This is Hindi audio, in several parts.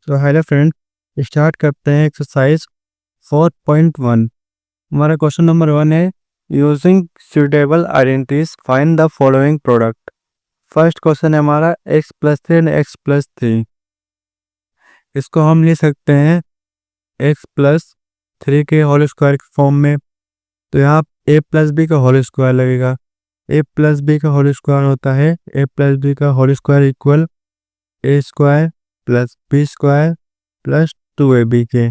तो हेलो फ्रेंड, स्टार्ट करते हैं एक्सरसाइज 4.1। हमारा क्वेश्चन नंबर 1 है, using suitable identities find the following product. First question है हमारा x+3 एंड x+3। इसको हम ले सकते हैं x+3 के होल स्क्वायर के फॉर्म में। तो यहाँ a+b का होल स्क्वायर लगेगा। a+b का होल स्क्वायर होता है a+b का whole square equal a square plus b square plus 2ab के।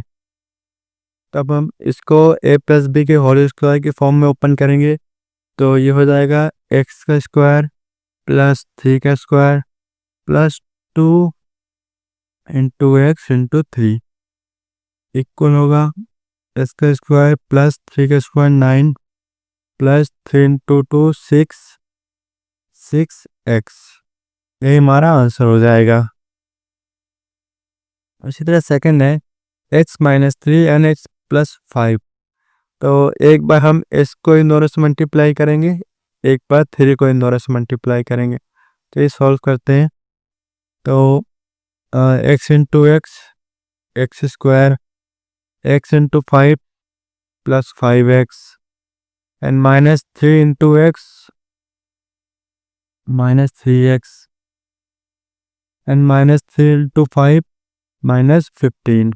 तब हम इसको a+b के होल स्क्वायर के फॉर्म में ओपन करेंगे तो ये हो जाएगा x का स्क्वायर प्लस 3 का square plus 2 into x into 3 equal होगा x का स्क्वायर प्लस 3 का स्क्वायर 9 प्लस 3 इंटू 2 6x। यही हमारा आंसर हो जाएगा। इसी तरह सेकंड है x-3 एंड x+5। तो एक बार हम s को इन दोनों से मल्टीप्लाई करेंगे, एक बार 3 को इन दोनों से मल्टीप्लाई करेंगे। तो ये सॉल्व करते हैं। तो x into x square x into 5 plus 5x and -3 into x -3x and -3 into 5 -15।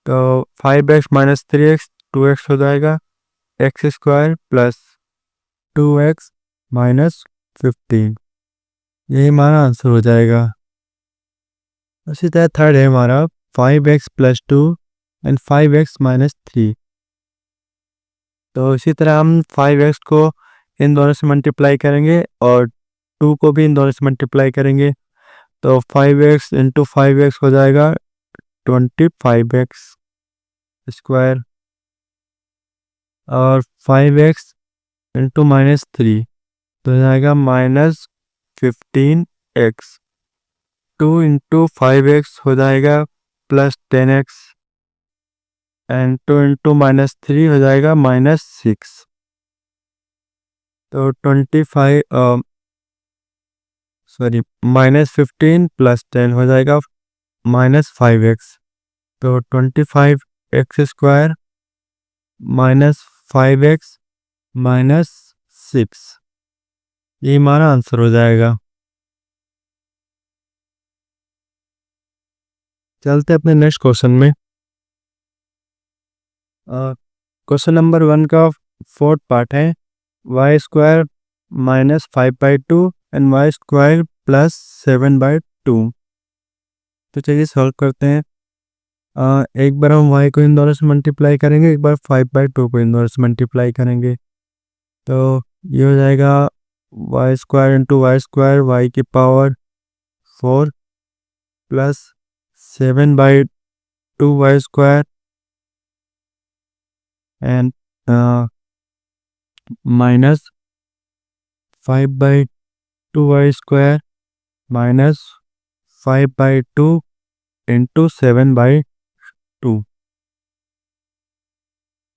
तो 5x माइनस 3x 2x हो जाएगा, x square plus 2x minus 15। यही हमारा आंसर हो जाएगा। उसी तरह थर्ड है हमारा 5x plus 2 and 5x minus 3। तो इसी तरह हम 5x को इन दोनों से मल्टीप्लाई करेंगे और 2 को भी इन दोनों से मल्टीप्लाई करेंगे। तो 5x इंटू 5x हो जाएगा 25x स्क्वायर और 5x इंटू -3 तो हो जाएगा -15x। 2 इंटू 5x हो जाएगा प्लस 10x एंड 2 इंटू -3 हो जाएगा -6। तो -15 प्लस 10 हो जाएगा -5x। तो 25x स्क्वायर -5x -6। ये हमारा आंसर हो जाएगा। चलते अपने नेक्स्ट क्वेश्चन में। क्वेश्चन नंबर 1 का फोर्थ पार्ट है y square -5/2 and y square plus 7/2। तो चलिए सॉल्व करते हैं। एक बार हम y को इन दोनों से मल्टीप्लाई करेंगे, एक बार 5/2 को इन दोनों से मल्टीप्लाई करेंगे। तो ये हो जाएगा y square into y square y की power 4 plus 7/2 y square and minus 5/2 y square minus 5/2 into 7/2।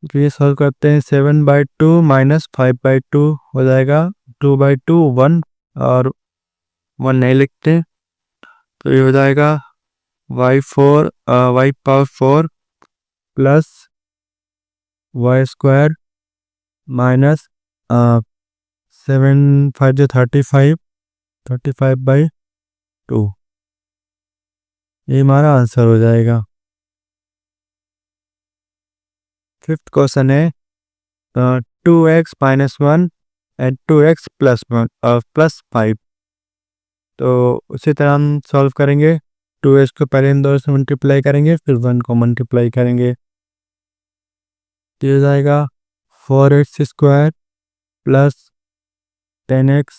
तो ये सॉल्व करते हैं। 7/2 माइनस 5/2 हो जाएगा 2/2 1 और 1 नहीं लिखते। तो ये हो जाएगा y power 4 plus y square minus 7 5 जो 35/2। ये हमारा आंसर हो जाएगा। फिफ्थ क्वेश्चन है 2x minus 1 and 2x plus 1 plus 5। तो उसी तरह हम सॉल्व करेंगे। 2x को पहले इन दोनों से मल्टीप्लाई करेंगे, फिर 1 को मल्टीप्लाई करेंगे। तो ये हो जाएगा 4x square plus 10x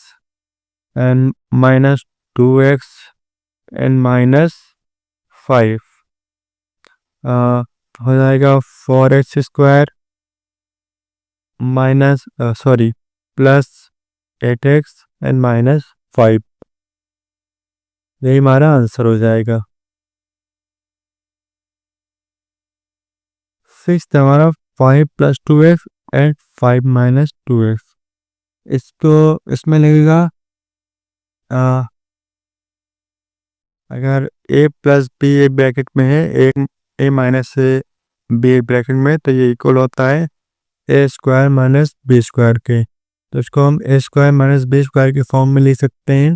and minus 2x and -5 हो जाएगा 4x square plus 8x and -5। यही हमारा आंसर हो जाएगा। सिक्स्थ हमारा 5 + 2x एंड 5 - 2x। इसको इसमें लगेगा अगर a plus b a bracket में है, ए माइनस बी ब्रैकेट में, तो ये इक्वल होता है a square minus B square के। तो इसको हम ए स्क्वायर माइनस बी स्क्वायर के फॉर्म में लिख सकते हैं।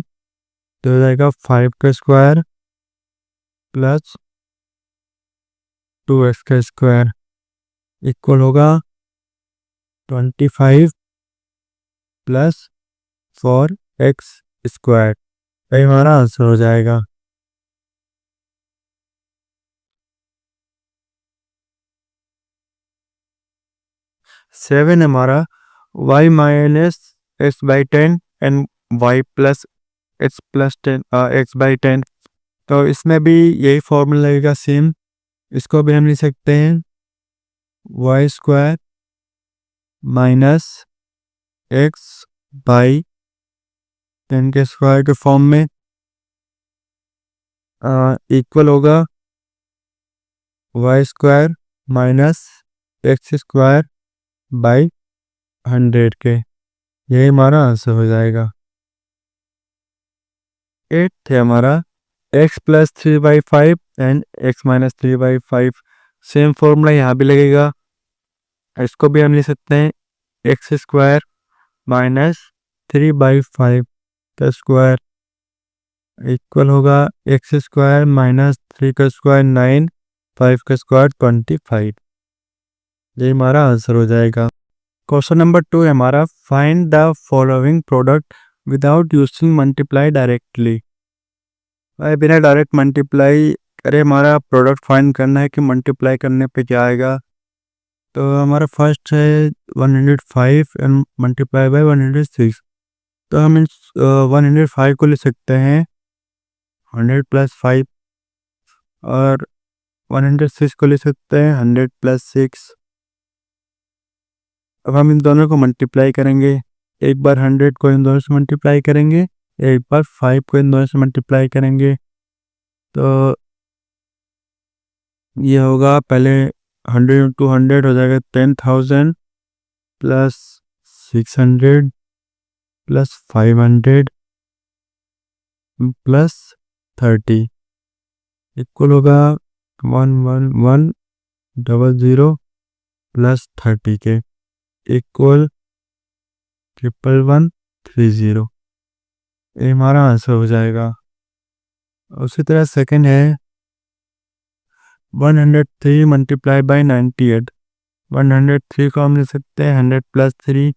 तो हो जाएगा 5 का स्क्वायर प्लस 2x का स्क्वायर इक्वल होगा 25 प्लस 4x स्क्वायर। ये हमारा आंसर हो जाएगा। सेवन हमारा y minus x by 10 and y plus x plus 10 x by 10। तो इसमें भी यही फॉर्मूला लगेगा सेम। इसको भी हम लिख सकते हैं y square minus x by 10 के स्क्वायर के फॉर्म में इक्वल होगा y square minus x square by 100 के। यही हमारा आंसर हो जाएगा। 8 थे हमारा x plus 3/5 and x minus 3/5। Same formula यहाँ भी लगेगा। इसको भी हम लिख सकते हैं एक्स स्क्वायर माइनस 3/5 का स्क्वायर इक्वल होगा एक्स स्क्वायर माइनस 3 का स्क्वायर 9, 5 का स्क्वायर 25। ये हमारा आंसर हो जाएगा। क्वेश्चन नंबर 2 है हमारा find the following product without using multiply directly. भाई बिना डायरेक्ट मल्टीप्लाई करे हमारा प्रोडक्ट फाइंड करना है कि मल्टीप्लाई करने पे क्या आएगा। तो हमारा फर्स्ट है 105 एंड मल्टीप्लाई बाय 106। तो हम 105 को ले सकते हैं 100 प्लस 5 और 106 को ले सकते हैं 100 प्लस 6। अब हम इन दोनों को मल्टीप्लाई करेंगे। एक बार 100 को इन दोनों से मल्टीप्लाई करेंगे, एक बार 5 को इन दोनों से मल्टीप्लाई करेंगे। तो ये होगा पहले 100 इंटू 100 हो जाएगा 10,000 प्लस 600 प्लस 500 प्लस 30 इक्वल होगा 11100 प्लस 30 के इक्वल 11130। ये हमारा आंसर हो जाएगा। उसी तरह सेकंड है 103 मल्टीप्लाई बाई 98। 103 को हम लिख सकते हैं 100 प्लस 3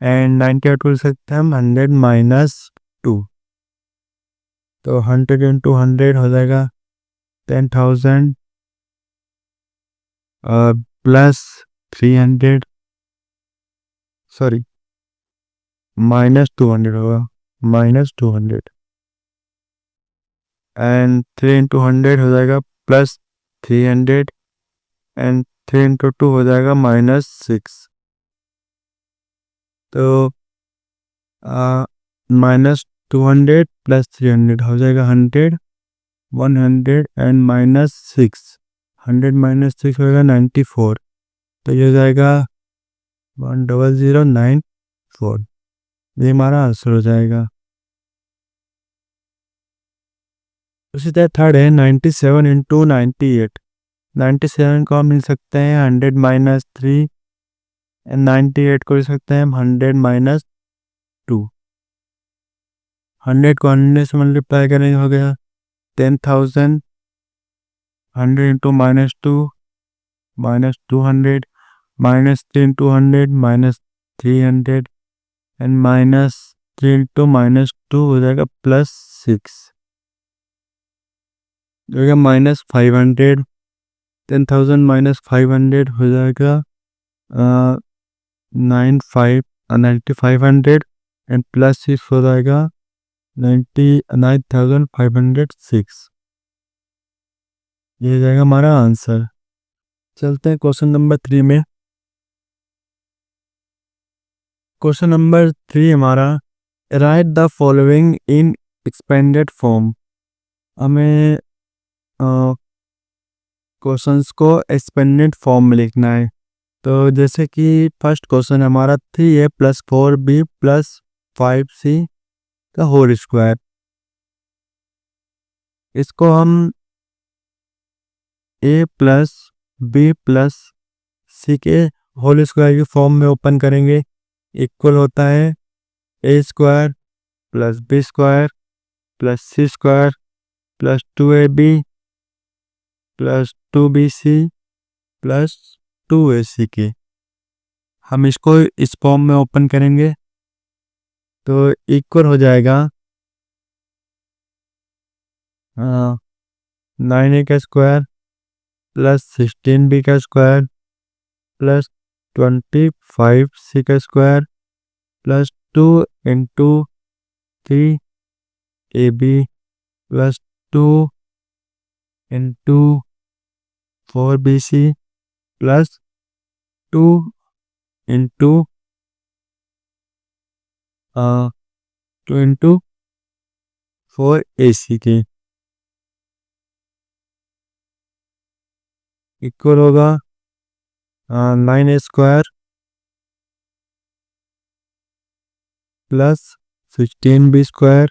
एंड 98 को लिख सकते हैं हम 100 माइनस 2। तो 100 इंटू 100 हो जाएगा 10,000 प्लस 300 सॉरी माइनस 200 होगा माइनस 200 एंड 3 इंटू 100 हो जाएगा प्लस 300 एंड 3 इंटू 2 हो जाएगा माइनस 6। तो माइनस 200 प्लस 300 हो जाएगा 100 100 एंड माइनस 6। 100 माइनस 6 होगा 94। तो ये हो जाएगा 10094। ये हमारा आंसर हो जाएगा। उसी तरह थर्ड है 97 इंटू 98। 97 को हम मिल सकते हैं 100 माइनस 3 एंड 98 को लिख सकते हैं हम 100 माइनस 2। 100 को 100 से मल्टीप्लाई करेंगे हो गया 10,000। 100 into minus 2 minus 200 minus 3 into 100 minus 300 and minus 3 into minus 2 हो जाएगा प्लस 6 हो जाएगा माइनस 500। 10,000 माइनस 500 हो जाएगा 9500 एंड प्लस 6 हो जाएगा 99,506। ये हो जाएगा हमारा आंसर। चलते हैं क्वेश्चन नंबर 3 में। क्वेश्चन नंबर 3 हमारा right the following in expanded form. हमें क्वेश्चंस को एक्सपेंडेड फॉर्म में लिखना है। तो जैसे कि फर्स्ट क्वेश्चन हमारा 3a plus 4b plus 5c का होल स्क्वायर। इसको हम a plus b plus c के होल स्क्वायर की फॉर्म में ओपन करेंगे। इक्वल होता है a square plus b square plus c square plus 2ab plus 2bc plus 2ac के। हम इसको इस फॉर्म में ओपन करेंगे तो इक्वल हो जाएगा 9a का स्क्वायर प्लस 16b का स्क्वायर प्लस 25c का square plus 2 into 3ab plus 2 into 4bc plus 2 into 2 into 4ac के इक्वल होगा 9a square plus 16b square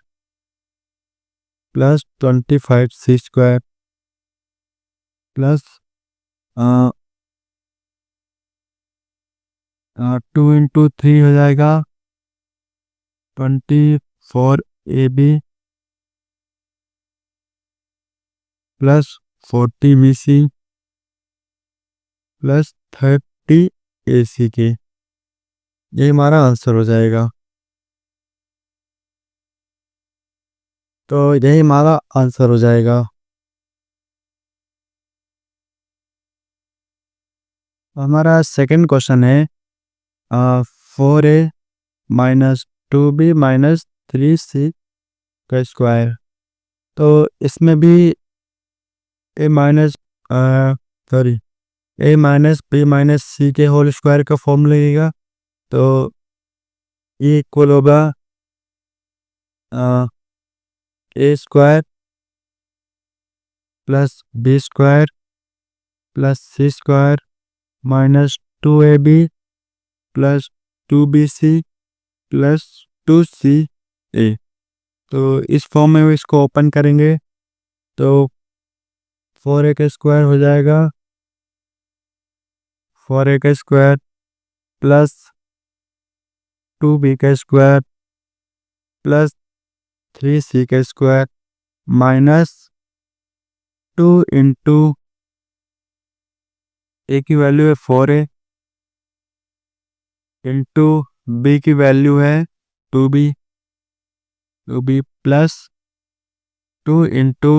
plus 25c square plus 2 into 3 हो जाएगा 24ab plus 40bc plus 30ac के। ये हमारा आंसर हो जाएगा। तो यही हमारा आंसर हो जाएगा। हमारा सेकंड क्वेश्चन है 4a minus 2b minus 3c का स्क्वायर। तो इसमें भी ए माइनस ए माइनस बी माइनस सी के होल स्क्वायर का फॉर्म लगेगा। तो ये इक्वल होगा a square plus b square plus c square minus 2ab plus 2bc plus 2ca। तो इस फॉर्म में इसको ओपन करेंगे तो 4a का स्क्वायर हो जाएगा 4a का स्क्वायर प्लस 2b का स्क्वायर प्लस 3c का स्क्वायर माइनस 2 इंटू ए की वैल्यू है 4a इंटू बी की वैल्यू है 2b plus 2 into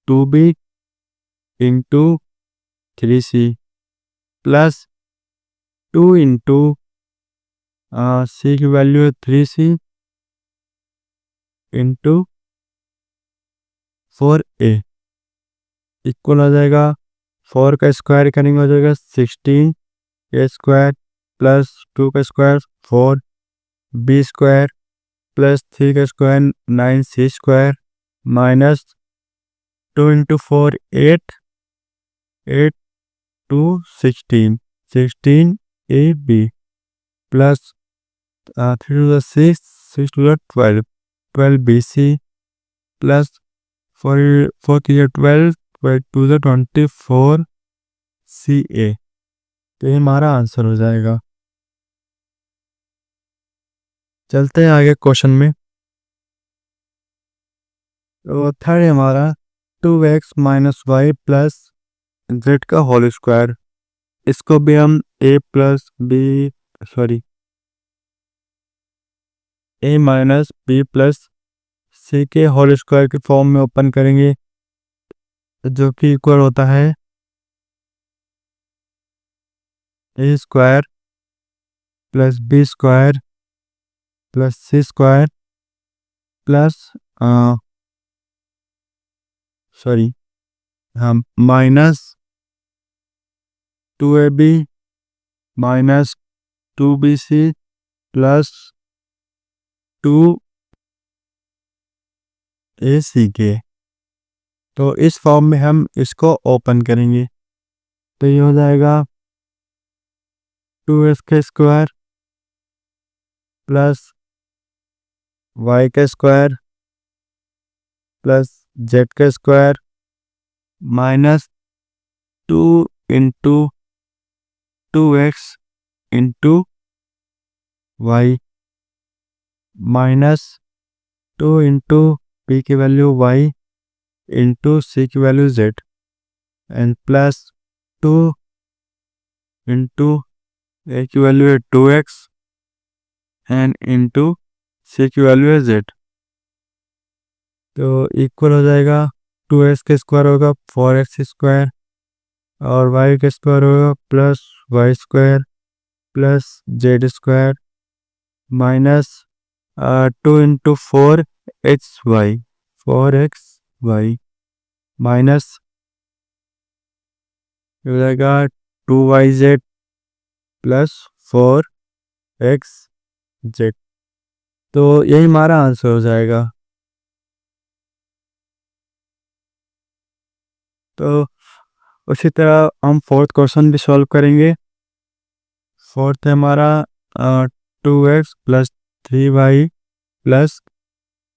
2b into 3c plus 2 into c की वैल्यू है 3c इंटू 4a इक्वल हो जाएगा 4 का स्क्वायर करेंगे हो जाएगा 16 ए स्क्वायर प्लस 2 का स्क्वायर 4 बी स्क्वायर प्लस 3 का square 9c square minus 2 into 4 8 8 two 16 a b plus 3 two 6 6 two 12 b c plus 4 की 12 12 टू 24 सी ए। तो ये हमारा आंसर हो जाएगा। चलते हैं आगे क्वेश्चन में। तो थर्ड हमारा 2x minus y plus z का होल स्क्वायर। इसको भी हम a minus b plus c के होल स्क्वायर के फॉर्म में ओपन करेंगे जो कि इक्वल होता है a square plus b square plus c square plus minus 2ab minus 2bc plus 2ac के। तो इस फॉर्म में हम इसको ओपन करेंगे तो ये हो जाएगा 2x का स्क्वायर प्लस वाई का स्क्वायर प्लस जेड का square minus 2 × 2x into y minus 2 × p की वैल्यू y इंटू c की value z and plus 2 × a की वैल्यू है 2x एंड इंटू c की वैल्यू है z। तो इक्वल हो जाएगा 2x का स्क्वायर होगा 4x स्क्वायर और y का स्क्वायर होगा plus y square plus z square minus 2 × 4 minus हो जाएगा 2yz प्लस 4xz। तो यही हमारा आंसर हो जाएगा। तो उसी तरह हम फोर्थ क्वेश्चन भी सॉल्व करेंगे। फोर्थ है हमारा 2x plus 3y plus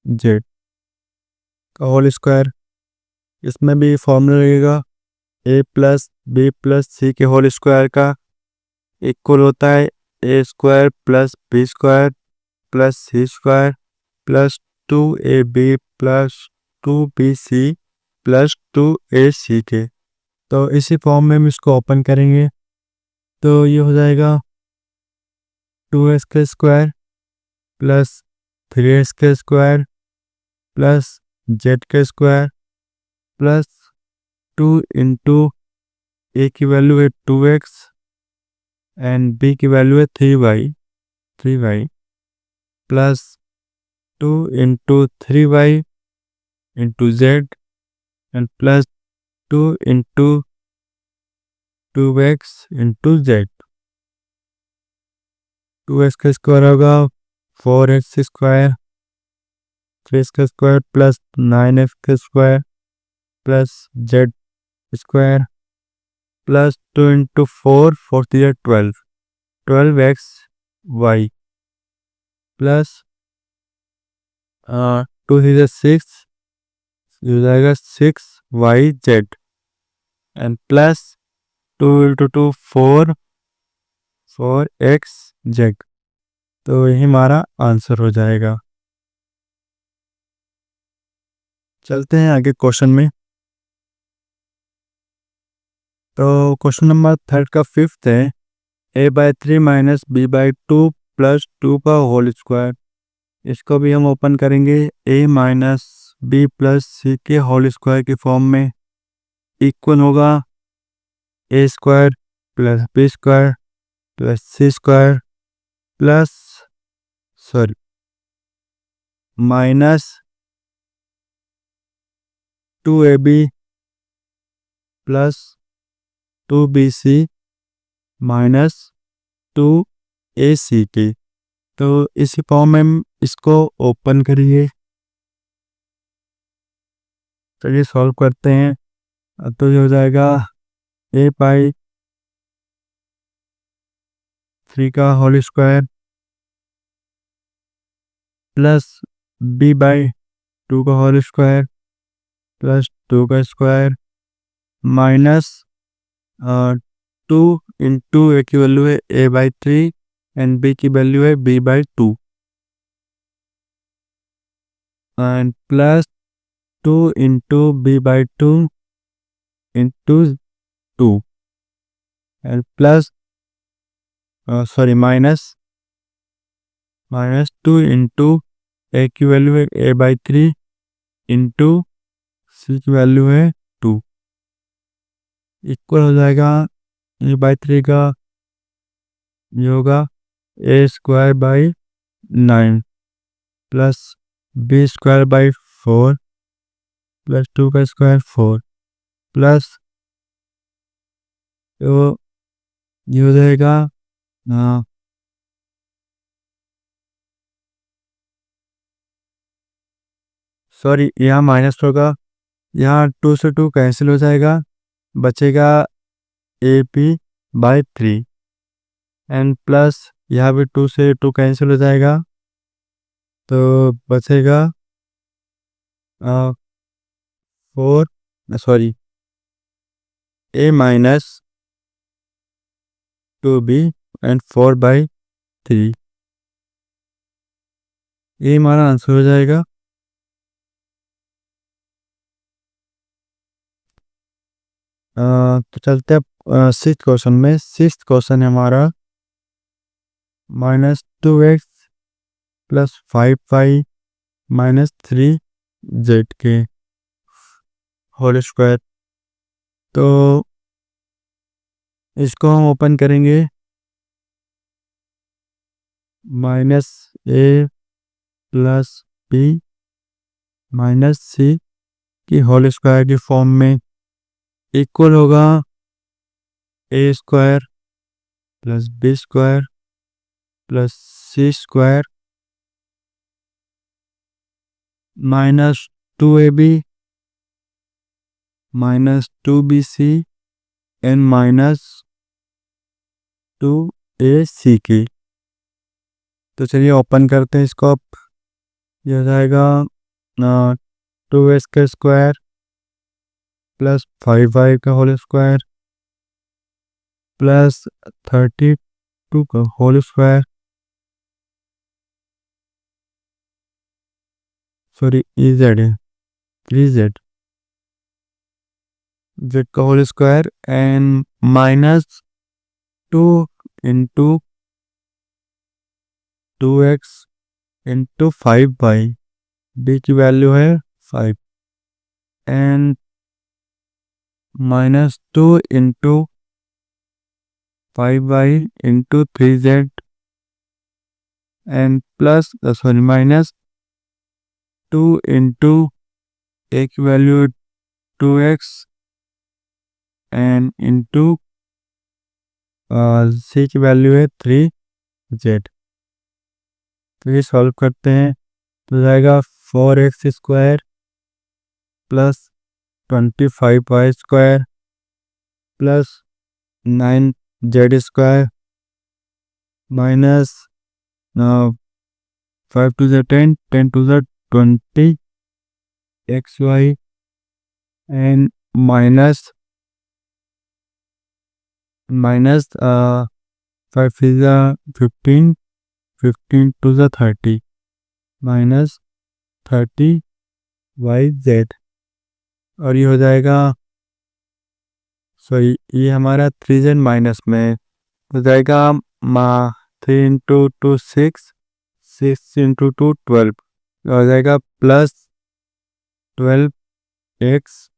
z का होल स्क्वायर। इसमें भी फॉर्मूला लगेगा a plus b plus c के होल स्क्वायर का इक्वल होता है a square plus b square plus c square plus 2ab plus 2bc plus 2ac के। तो इसी फॉर्म में हम इसको ओपन करेंगे तो ये हो जाएगा 2x का स्क्वायर प्लस 3x का स्क्वायर प्लस जेड का स्क्वायर प्लस 2 × a की वैल्यू है 2x एंड b की वैल्यू है 3y plus 2 × 3y into z and plus 2 × 2x into z। 2x का स्क्वायर होगा 4x स्क्वायर 3x का स्क्वायर प्लस 9x का square plus z square plus 2 × 4 4 3 12x y plus 2 3 6 हो जाएगा 6yz एंड प्लस 2 × 2 4xz। तो यही हमारा आंसर हो जाएगा। चलते हैं आगे क्वेश्चन में। तो क्वेश्चन नंबर थर्ड का फिफ्थ है a/3 माइनस b/2 प्लस 2 का होल स्क्वायर। इसको भी हम ओपन करेंगे a minus b plus c के होल स्क्वायर की फॉर्म में इक्वल होगा a square plus b square plus c square plus minus 2ab plus 2bc minus 2ac की। तो इसी फॉर्म में हम इसको ओपन करिए। चलिए सॉल्व करते हैं। तो ये हो जाएगा a/3 का होल स्क्वायर प्लस b/2 का होल स्क्वायर प्लस 2 का स्क्वायर माइनस 2 × a की वैल्यू है a/3 एंड b की वैल्यू है b/2 and plus 2 × b/2 into 2 and plus minus 2 × a की वैल्यू है a/3 इंटू c की वैल्यू है 2 इक्वल हो जाएगा a/3 का ये होगा a² प्लस b² प्लस 2 का स्क्वायर 4 प्लस तो ये हो जाएगा यहाँ माइनस होगा, यहाँ 2 से 2 कैंसिल हो जाएगा, बचेगा ab/3 एंड प्लस यहाँ भी 2 से 2 कैंसिल हो जाएगा तो बचेगा 4 sorry a minus 2b and 4/3। ये हमारा आंसर हो जाएगा। तो चलते हैं सिक्स्थ क्वेश्चन में। सिक्स्थ क्वेश्चन है हमारा -2x + 5y - 3z के होल स्क्वायर। तो इसको हम ओपन करेंगे -a + b - c की होल स्क्वायर की फॉर्म में इक्वल होगा a² + b² + c² -2ab -2bc and -2ac की। तो चलिए ओपन करते हैं इसको। अब यह हो जाएगा 2x² + 5y का होल स्क्वायर + 32 का होल स्क्वायर, सॉरी z है 3z z का whole square and -2 into 2x into 5y, b की वैल्यू है 5 and -2 into 5y into 3z and -2 into a की value 2x and into c की वैल्यू है 3z। तो ये सॉल्व करते हैं तो जाएगा 4x² + 25y² + 9z² minus 5 to the 10, 10 to the 20 xy and minus 5 is the 15, 15 to the 30 minus 30 yz। और ये हो जाएगा, सॉरी ये हमारा 3z माइनस में हो जाएगा 3 इंटू 2 6, 6 इंटू 2 12 हो जाएगा +12xz।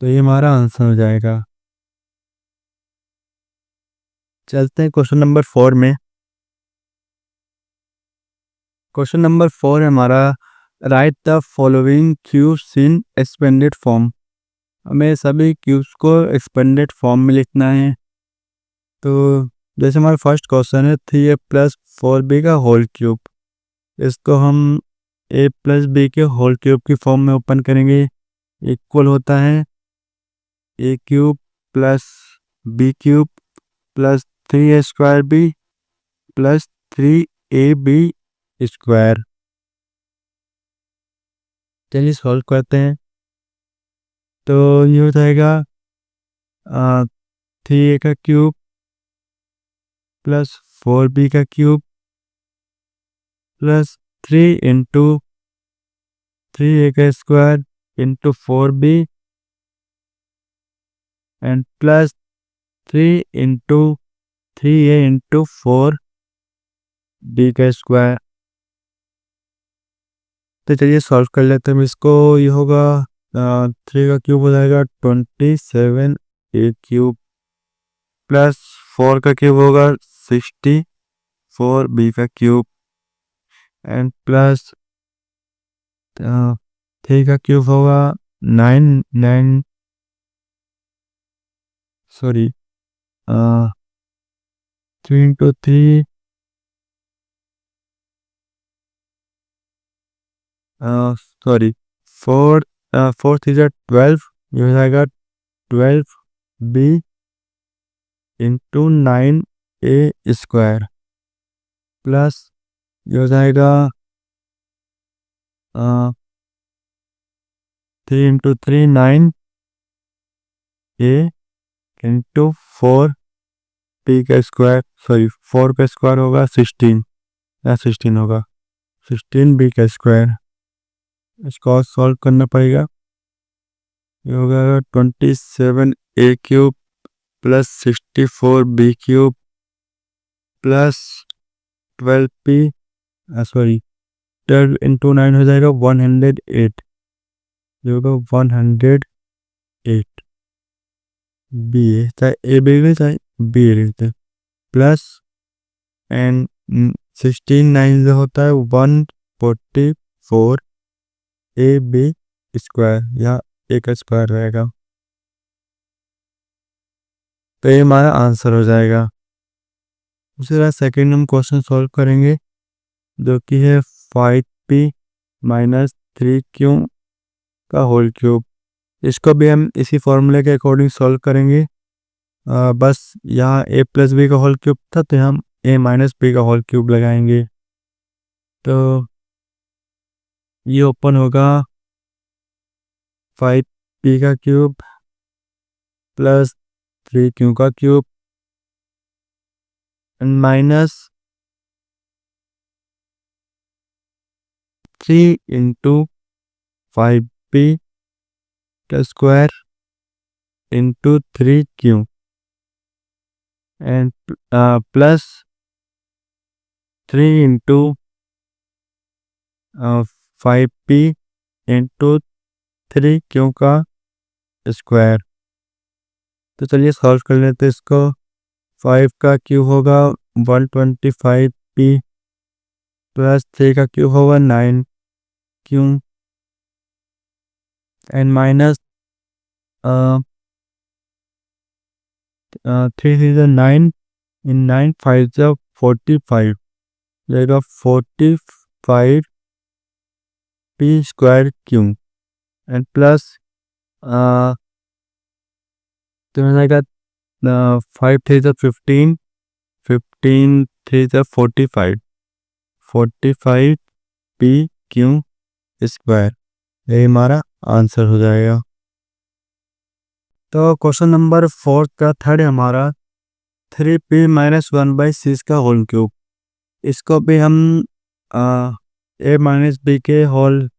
तो ये हमारा आंसर हो जाएगा। चलते हैं क्वेश्चन नंबर 4 में। क्वेश्चन नंबर 4 है हमारा right the following cubes in expanded form. हमें सभी क्यूब्स को एक्सपेंडेड फॉर्म में लिखना है। तो जैसे हमारा फर्स्ट क्वेश्चन है 3a + 4b का होल क्यूब, इसको हम a + b के होल क्यूब की फॉर्म में ओपन करेंगे। इक्वल होता है a³ + b³ + 3a² + 3ab²। चलिए सॉल्व करते हैं। तो ये हो जाएगा 3a का क्यूब + 4b का cube + 3 into 3a² into 4b and + 3 into 3a into 4b²। तो चलिए सॉल्व कर लेते हैं हम इसको। ये होगा 3 का क्यूब हो जाएगा 27a³ + 4 का क्यूब होगा 64b का क्यूब एंड + 3 का क्यूब होगा 9 सॉरी 3 इंटू 3 सॉरी 4 4 3 12, ये हो जाएगा 12b इंटू 9a²। प्लस ये हो जाएगा 3 × 3 9 ए इंटू 4 पी का स्क्वायर, सॉरी 4 का स्क्वायर होगा 16 या 16 होगा 16 बी का स्क्वायर। इसको और सॉल्व करना पड़ेगा। ये होगा 27 a³ plus 64 b³ plus 12p, sorry 12 × 9 हो जाएगा 108। ये होगा 108 बी है, चाहे ए बी चाहे बी लिखते हैं। प्लस एंड 16 9 जो होता है 144 ए बी स्क्वायर, या ए का स्क्वायर रहेगा। तो ये हमारा आंसर हो जाएगा। उसी तरह सेकेंड हम क्वेश्चन सॉल्व करेंगे, जो कि है 5p - 3q का होल क्यूब। इसको भी हम इसी फॉर्मूले के अकॉर्डिंग सॉल्व करेंगे। बस यहाँ a + b का होल क्यूब था, तो हम a - b का होल क्यूब लगाएंगे। तो ये ओपन होगा 5p का क्यूब प्लस 3q का क्यूब माइनस 3 × 5p का square into 3q and plus 3 × 5p into 3q का स्क्वायर। तो चलिए सॉल्व कर लेते हैं इसको। 5 का क्यूब होगा 125p प्लस 3 का क्यूब होगा 9q एंड माइनस 3 × 9 इन 9 5 × 45 जाएगा 45p² एंड प्लस तो हो जाएगा 5 3 × 15 15 3 × 45 45p² ये हमारा आंसर हो जाएगा। तो क्वेश्चन नंबर 4 का थर्ड हमारा 3p - 1/6 का होल क्यूब। इसको भी हम a - b के होल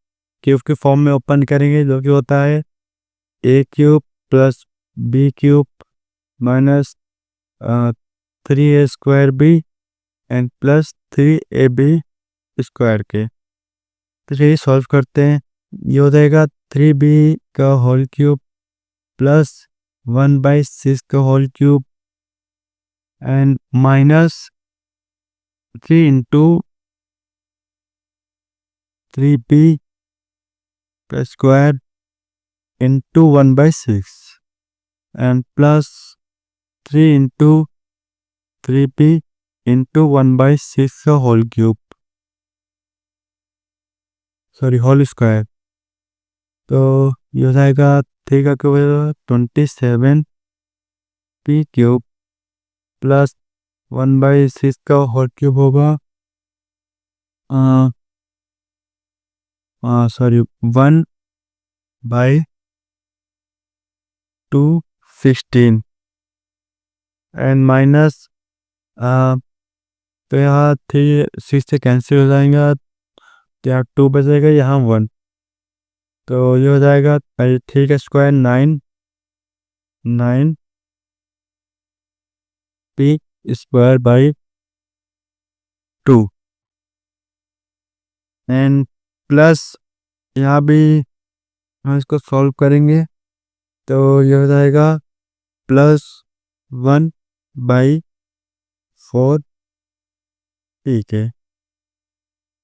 क्यूब के फॉर्म में ओपन करेंगे, जो कि होता है a³ plus b³ minus 3a² and plus 3ab² के। तो चलिए सॉल्व करते हैं। ये हो जाएगा 3b का होल क्यूब प्लस 1/6 का whole cube and minus 3 × 3b का square into 1/6 and plus 3 × 3b into 1/6 का whole cube, sorry whole square. तो ये हो जाएगा 3 का क्यूब 27p³ प्लस 1/6 का होल क्यूब होगा सॉरी 1/216 एंड माइनस तो यहाँ 3 6 से कैंसिल हो जाएगा, तो यहाँ 2 बचेगा, यहाँ 1। तो ये हो जाएगा 3 का स्क्वायर 9 p² एंड प्लस यहाँ भी हम इसको सॉल्व करेंगे, तो ये हो जाएगा प्लस 1/4। ठीक है,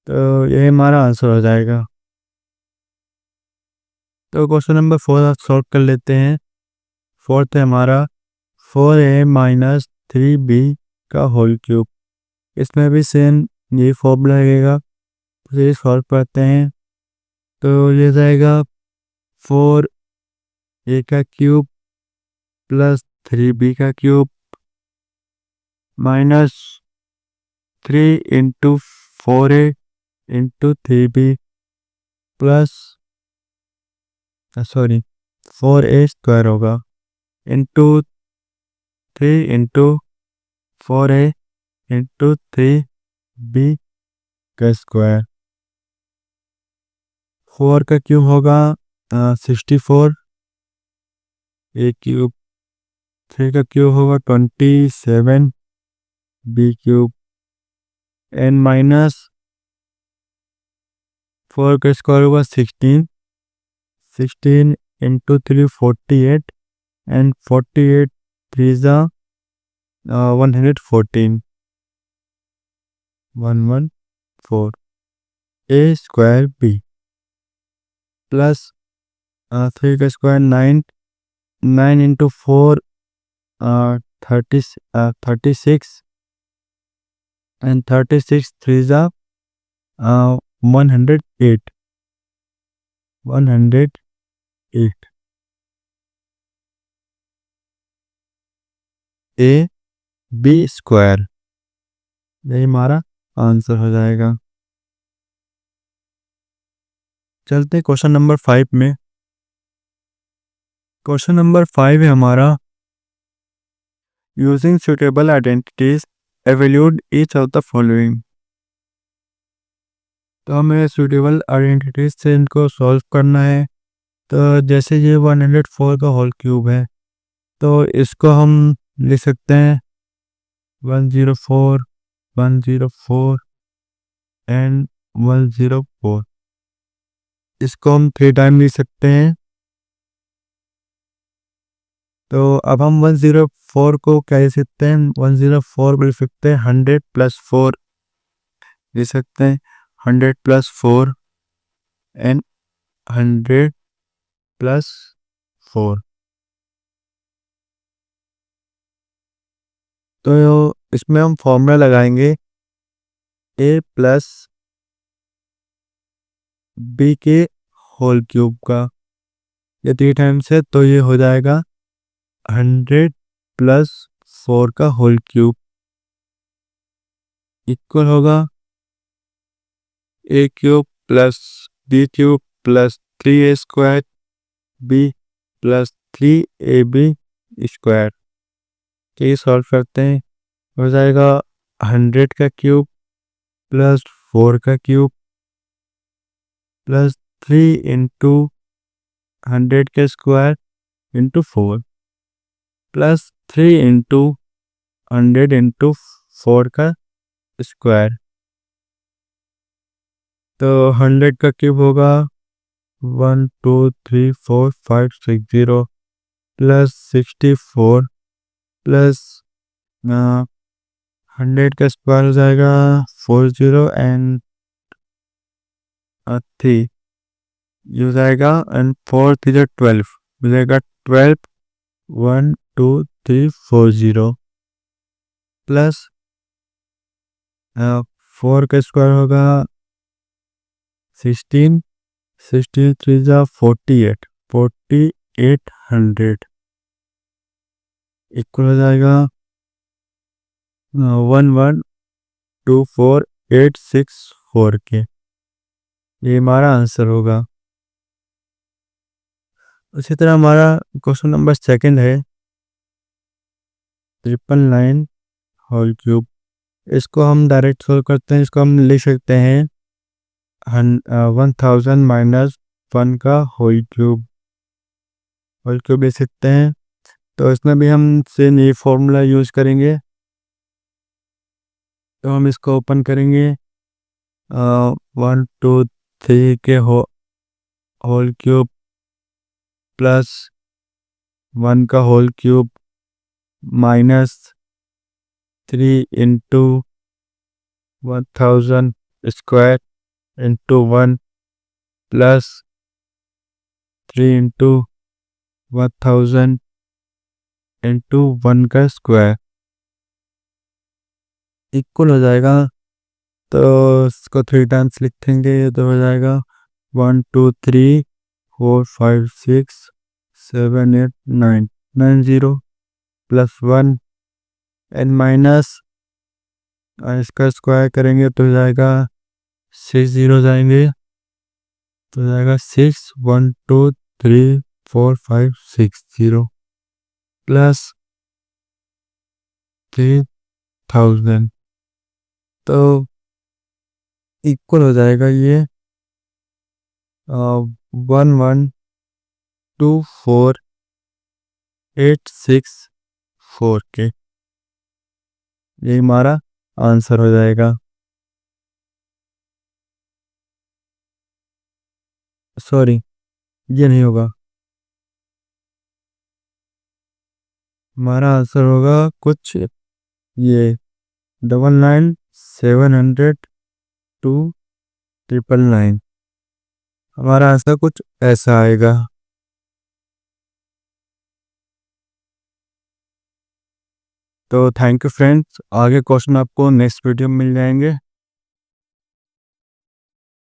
तो ये हमारा आंसर हो जाएगा। तो क्वेश्चन नंबर 4 सॉल्व कर लेते हैं। फोर्थ है हमारा 4a - 3b का होल क्यूब। इसमें भी सेम ये फॉर्मूला लगेगा, तो ये सॉल्व करते हैं। तो ये जाएगा 4a का क्यूब प्लस 3b का cube minus 3 into 4a into 3b plus 4a square होगा into 3 into 4a into 3b का स्क्वायर। 4 का क्यूब होगा 64 ए क्यूब। 3 का क्यूब होगा 27 बी क्यूब एन माइनस 4 का स्क्वायर होगा 16 इंटू 3 48 एंड 48 3 जा 114 114 ए स्क्वायर बी प्लस 3 का स्क्वायर 9 इंटू 4 36 एंड 36 3 जा 108 ए बी स्क्वायर। यही हमारा आंसर हो जाएगा। चलते क्वेश्चन नंबर 5 में। क्वेश्चन नंबर 5 है हमारा using suitable identities evaluate each of the following. तो हमें सुटेबल आइडेंटिटीज से इनको सॉल्व करना है। तो जैसे ये 104 का होल क्यूब है तो इसको हम लिख सकते हैं 104 104 एंड 104। इसको हम 3 टाइम लिख सकते हैं। तो अब हम 104 को क्या लिख सकते हैं? 104 को लिख सकते हैं 100 प्लस 4 लिख सकते हैं 100 प्लस 4 एंड 100 प्लस 4। तो इसमें हम फॉर्मूला लगाएंगे a प्लस बी के होल क्यूब का। ये 3 टाइम्स है तो ये हो जाएगा 100 प्लस 4 का होल क्यूब इक्वल होगा a cube plus b cube plus 3a square b plus 3ab square. ये सॉल्व करते हैं हो जाएगा 100 का क्यूब प्लस 4 का क्यूब प्लस 3 इंटू 100 का square into 4 plus 3 into 100 into 4 का स्क्वायर। तो 100 का क्यूब होगा 1 2 3 4 5 6 0 प्लस 64 प्लस 100 का स्क्वायर हो जाएगा 40 एंड 3 ये हो जाएगा एंड 4 3 12 हो जाएगा 12 1 2 3 4 0 प्लस 4 का स्क्वायर होगा 16 3 जा 48 इक्वल हो जाएगा 1124864 के। ये हमारा आंसर होगा। उसी तरह हमारा क्वेश्चन नंबर 2 है 999 होल क्यूब। इसको हम डायरेक्ट सोल्व करते हैं। इसको हम लिख सकते हैं 1000 माइनस 1 का होल क्यूब लिख सकते हैं। तो इसमें भी हम सेम ये फॉर्मूला यूज करेंगे। तो हम इसको ओपन करेंगे 1 2 3 के होल क्यूब प्लस 1 का whole cube minus 3 into 1000 square into 1 plus 3 into 1000 into 1 का स्क्वायर इक्वल हो जाएगा। तो इसको 3 टाइम्स लिखेंगे तो हो जाएगा 1 2 3 4 5 6 7 8 9 90 प्लस 1 एंड माइनस इसका स्क्वायर करेंगे तो हो जाएगा 6 जीरो जाएंगे तो हो जाएगा 6 1 2 3 4 5 6 0 प्लस 3000 तो इक्वल हो जाएगा ये 112864 के। यही हमारा आंसर हो जाएगा। सॉरी, ये नहीं होगा, हमारा आंसर होगा कुछ ये 99702999। हमारा आंसर कुछ ऐसा आएगा। तो थैंक यू फ्रेंड्स, आगे क्वेश्चन आपको नेक्स्ट वीडियो में मिल जाएंगे।